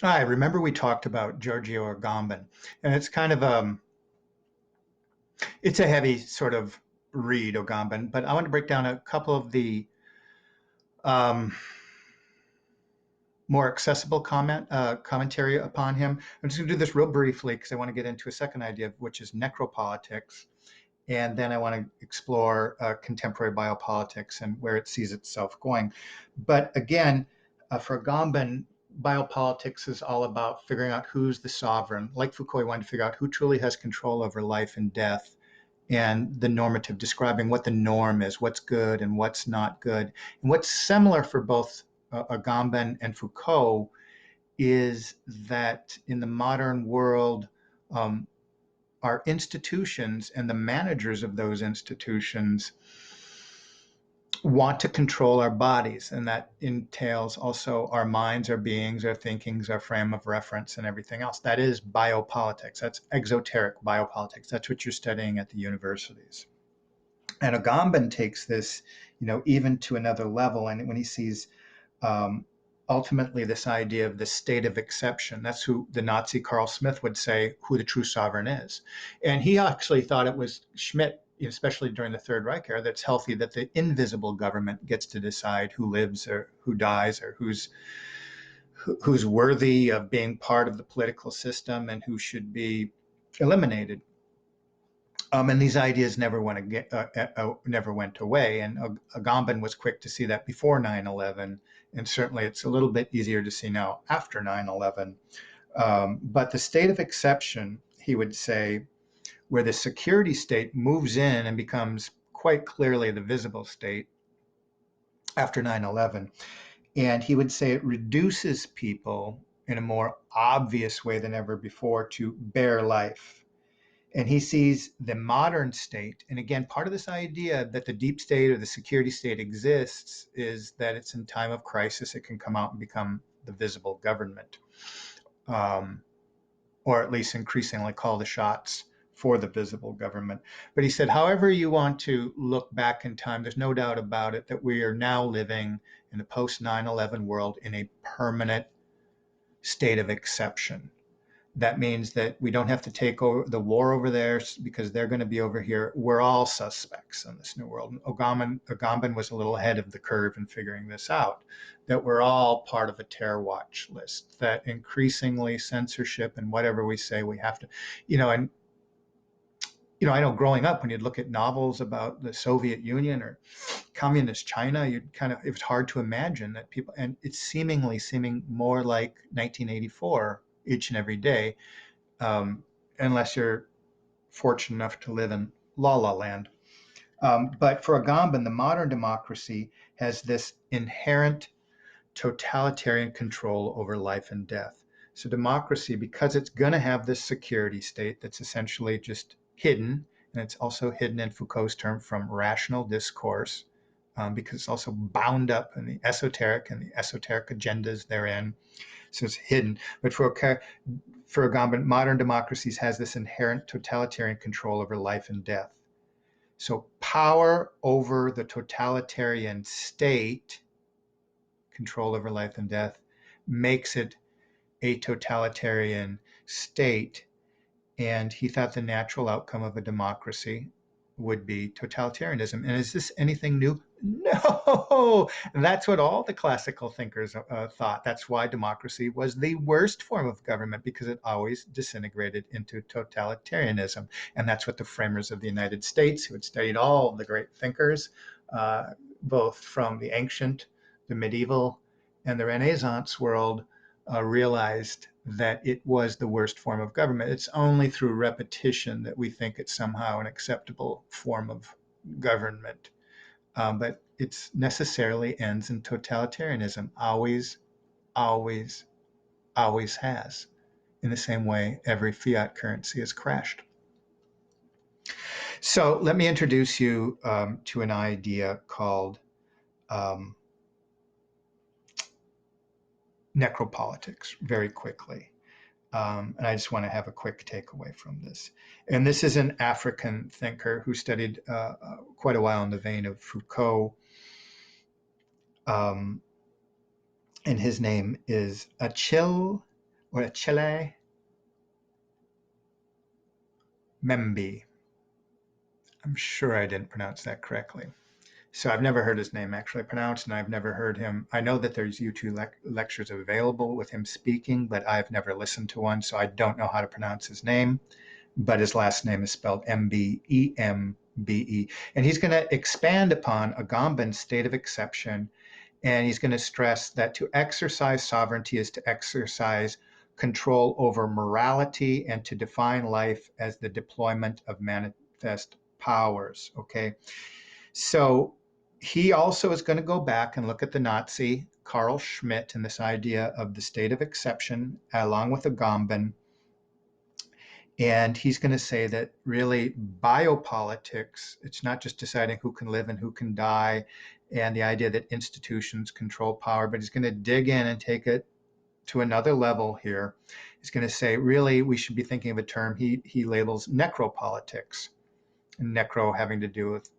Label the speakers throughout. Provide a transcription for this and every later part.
Speaker 1: I remember we talked about Giorgio Agamben, and it's kind of it's a heavy sort of read, Agamben, but I want to break down a couple of the um, more accessible commentary upon him. I'm just going to do this real briefly because I want to get into a second idea, which is necropolitics, and then I want to explore contemporary biopolitics and where it sees itself going. But again, for Agamben, biopolitics is all about figuring out who's the sovereign. Like Foucault, he wanted to figure out who truly has control over life and death, and the normative, describing what the norm is, what's good and what's not good. And what's similar for both Agamben and Foucault is that in the modern world, um, our institutions and the managers of those institutions want to control our bodies, and that entails also our minds, our beings, our thinkings, our frame of reference, and everything else. That is biopolitics. That's exoteric biopolitics. That's what you're studying at the universities. And Agamben takes this, even to another level. And when he sees um, ultimately this idea of the state of exception, that's who the Nazi Carl Smith would say who the true sovereign is. And he actually thought it was Schmidt, especially during the Third Reich era, that's healthy that the invisible government gets to decide who lives or who dies or who's worthy of being part of the political system and who should be eliminated. And these ideas never went away. And Agamben was quick to see that before 9/11, and certainly it's a little bit easier to see now after 9/11. But the state of exception, he would say, where the security state moves in and becomes quite clearly the visible state after 9/11, and he would say it reduces people in a more obvious way than ever before to bare life. And he sees the modern state. And again, part of this idea that the deep state or the security state exists is that it's in time of crisis, it can come out and become the visible government, um, or at least increasingly call the shots for the visible government. But he said, however you want to look back in time, there's no doubt about it that we are now living in a post 9/11 world in a permanent state of exception. That means that we don't have to take over the war over there because they're going to be over here. We're all suspects in this new world. And Agamben was a little ahead of the curve in figuring this out, that we're all part of a terror watch list, that increasingly censorship and whatever we say, we have to, and I know growing up, when you'd look at novels about the Soviet Union or communist China, it was hard to imagine that people, and it's seeming more like 1984 each and every day, unless you're fortunate enough to live in La La Land. But for Agamben, the modern democracy has this inherent totalitarian control over life and death. So democracy, because it's going to have this security state that's essentially just hidden, and it's also hidden in Foucault's term from rational discourse, because it's also bound up in the esoteric and the esoteric agendas therein. So it's hidden. But for Agamben, modern democracies has this inherent totalitarian control over life and death. So power over the totalitarian state, control over life and death, makes it a totalitarian state. And he thought the natural outcome of a democracy would be totalitarianism. And is this anything new? No, that's what all the classical thinkers thought. That's why democracy was the worst form of government, because it always disintegrated into totalitarianism. And that's what the framers of the United States, who had studied all the great thinkers, both from the ancient, the medieval, and the Renaissance world, realized that it was the worst form of government. It's only through repetition that we think it's somehow an acceptable form of government. But it necessarily ends in totalitarianism. Always, always, always has. In the same way, every fiat currency has crashed. So let me introduce you to an idea called um, necropolitics very quickly. And I just want to have a quick takeaway from this. And this is an African thinker who studied quite a while in the vein of Foucault. Um, and his name is Achille or Achille Membi. I'm sure I didn't pronounce that correctly. So I've never heard his name actually pronounced, and I've never heard him. I know that there's YouTube lectures available with him speaking, but I've never listened to one, so I don't know how to pronounce his name. But his last name is spelled Mbembe. And he's going to expand upon Agamben's state of exception, and he's going to stress that to exercise sovereignty is to exercise control over morality and to define life as the deployment of manifest powers. Okay. So he also is going to go back and look at the Nazi Carl Schmitt and this idea of the state of exception along with Agamben. And he's going to say that really biopolitics, it's not just deciding who can live and who can die and the idea that institutions control power, but he's going to dig in and take it to another level here. He's going to say, really, we should be thinking of a term he labels necropolitics, and necro having to do with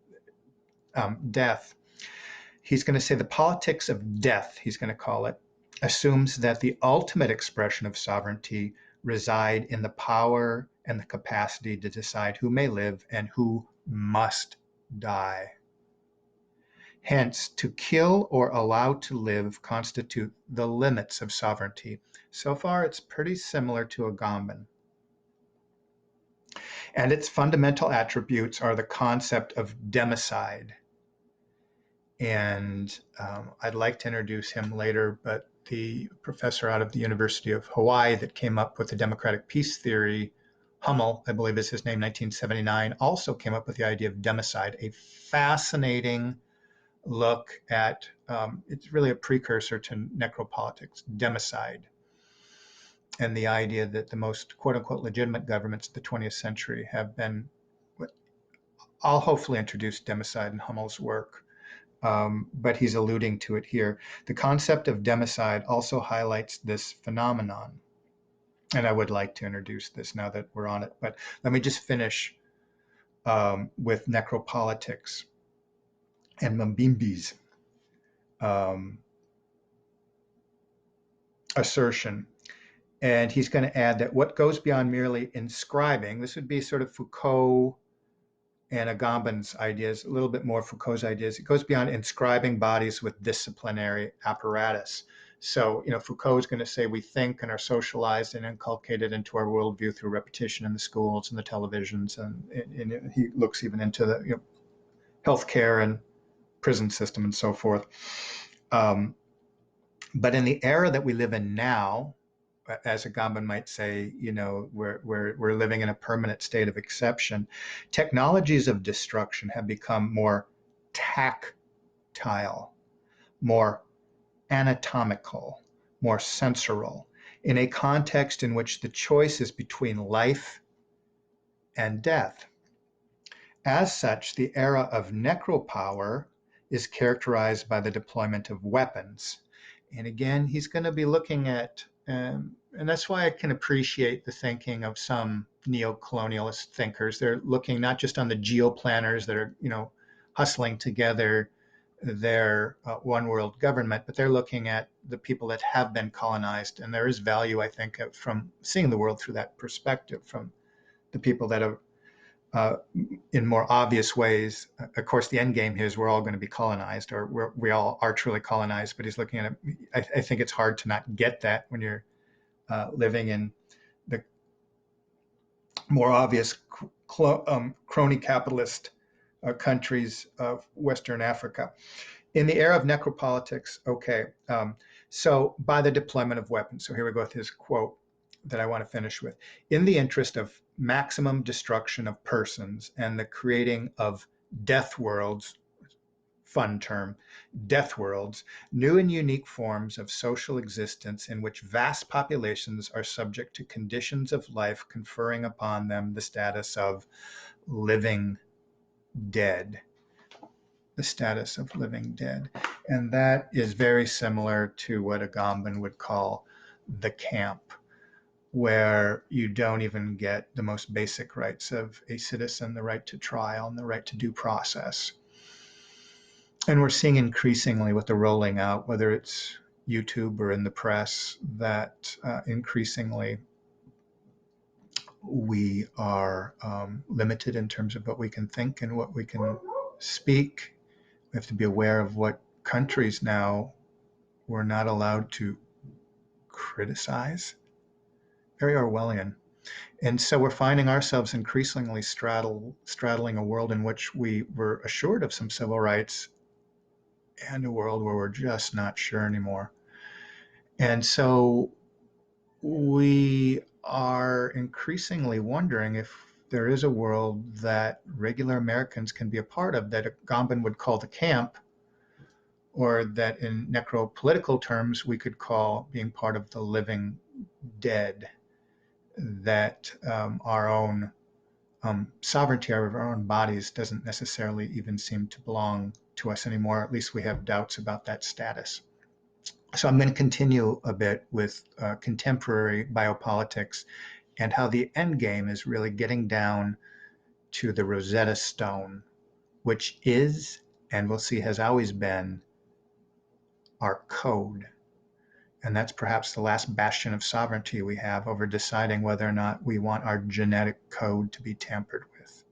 Speaker 1: death. He's going to say the politics of death, he's going to call it, assumes that the ultimate expression of sovereignty reside in the power and the capacity to decide who may live and who must die. Hence, to kill or allow to live constitute the limits of sovereignty. So far, it's pretty similar to Agamben. And its fundamental attributes are the concept of democide. And I'd like to introduce him later, but the professor out of the University of Hawaii that came up with the democratic peace theory, Hummel, I believe is his name, 1979, also came up with the idea of democide, a fascinating look at, it's really a precursor to necropolitics, democide, and the idea that the most quote unquote legitimate governments of the 20th century have been, I'll hopefully introduce democide in Hummel's work. But he's alluding to it here. The concept of democide also highlights this phenomenon. And I would like to introduce this now that we're on it. But let me just finish with necropolitics and Mbembe's assertion. And he's going to add that what goes beyond merely inscribing, this would be sort of Foucault and Agamben's ideas, a little bit more Foucault's ideas. It goes beyond inscribing bodies with disciplinary apparatus. So, Foucault is going to say we think and are socialized and inculcated into our worldview through repetition in the schools and the televisions, and he looks even into the healthcare and prison system and so forth. But in the era that we live in now, as Agamben might say, we're living in a permanent state of exception. Technologies of destruction have become more tactile, more anatomical, more sensorial, in a context in which the choice is between life and death. As such, the era of necropower is characterized by the deployment of weapons. And again, he's going to be looking at, and that's why I can appreciate the thinking of some neo-colonialist thinkers. They're looking not just on the geoplanners that are, hustling together their one world government, but they're looking at the people that have been colonized. And there is value, I think, from seeing the world through that perspective, from the people that have, in more obvious ways. Of course, the end game here is we're all going to be colonized, or we all are truly colonized, but he's looking at it. I think it's hard to not get that when you're living in the more obvious crony capitalist countries of Western Africa. In the era of necropolitics, so by the deployment of weapons. So here we go with his quote that I want to finish with. In the interest of maximum destruction of persons and the creating of death worlds, fun term, death worlds, new and unique forms of social existence in which vast populations are subject to conditions of life conferring upon them the status of living dead. The status of living dead. And that is very similar to what Agamben would call the camp, where you don't even get the most basic rights of a citizen, the right to trial and the right to due process. And we're seeing increasingly with the rolling out, whether it's YouTube or in the press that increasingly we are limited in terms of what we can think and what we can speak. We have to be aware of what countries now we're not allowed to criticize. Very Orwellian. And so we're finding ourselves increasingly straddling a world in which we were assured of some civil rights and a world where we're just not sure anymore. And so we are increasingly wondering if there is a world that regular Americans can be a part of, that Agamben would call the camp, or that in necropolitical terms we could call being part of the living dead, that our own sovereignty over our own bodies doesn't necessarily even seem to belong to us anymore. At least we have doubts about that status. So I'm going to continue a bit with contemporary biopolitics and how the end game is really getting down to the Rosetta Stone, which is, and we'll see has always been, our code. And that's perhaps the last bastion of sovereignty we have over deciding whether or not we want our genetic code to be tampered with.